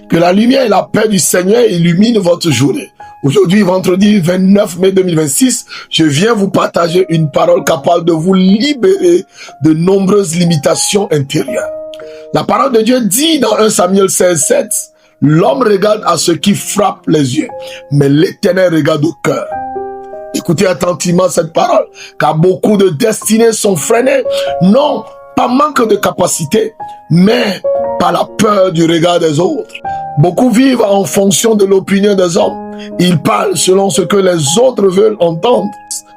Que la lumière et la paix du Seigneur illuminent votre journée. Aujourd'hui, vendredi 29 mai 2026, je viens vous partager une parole capable de vous libérer de nombreuses limitations intérieures. La parole de Dieu dit dans 1 Samuel 16:7, « L'homme regarde à ce qui frappe les yeux, mais l'Éternel regarde au cœur. » Écoutez attentivement cette parole, car beaucoup de destinées sont freinées, non pas manque de capacité, mais par la peur du regard des autres. Beaucoup vivent en fonction de l'opinion des hommes. Ils parlent selon ce que les autres veulent entendre,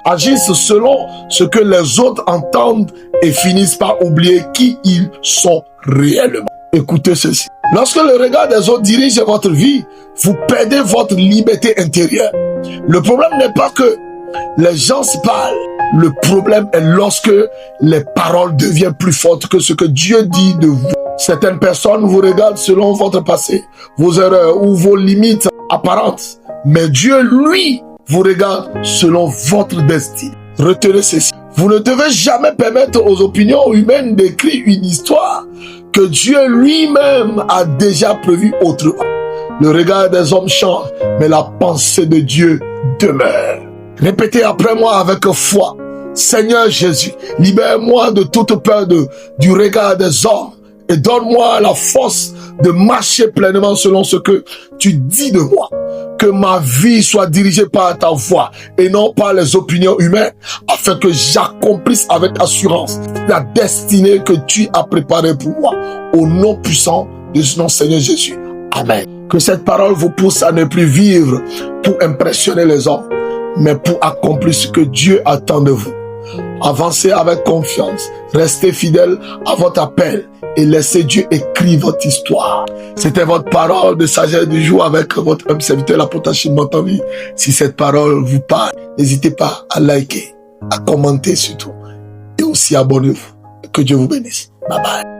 agissent selon ce que les autres entendent et finissent par oublier qui ils sont réellement. Écoutez ceci. Lorsque le regard des autres dirige votre vie, vous perdez votre liberté intérieure. Le problème n'est pas que les gens se parlent. Le problème est lorsque les paroles deviennent plus fortes que ce que Dieu dit de vous. Certaines personnes vous regardent selon votre passé, vos erreurs ou vos limites apparentes. Mais Dieu, lui, vous regarde selon votre destin. Retenez ceci. Vous ne devez jamais permettre aux opinions humaines d'écrire une histoire que Dieu lui-même a déjà prévue autrement. Le regard des hommes change, mais la pensée de Dieu demeure. Répétez après moi avec foi. Seigneur Jésus, libère-moi de toute peur du regard des hommes et donne-moi la force de marcher pleinement selon ce que tu dis de moi. Que ma vie soit dirigée par ta voix et non par les opinions humaines, afin que j'accomplisse avec assurance la destinée que tu as préparée pour moi. Au nom puissant de ce nom, Seigneur Jésus. Amen. Que cette parole vous pousse à ne plus vivre pour impressionner les hommes, mais pour accomplir ce que Dieu attend de vous. Avancez avec confiance, restez fidèle à votre appel et laissez Dieu écrire votre histoire. C'était votre parole de sagesse du jour avec votre homme serviteur, l'apôtre Achille Montanvi. Si cette parole vous parle, n'hésitez pas à liker, à commenter surtout et aussi abonnez-vous. Que Dieu vous bénisse. Bye bye.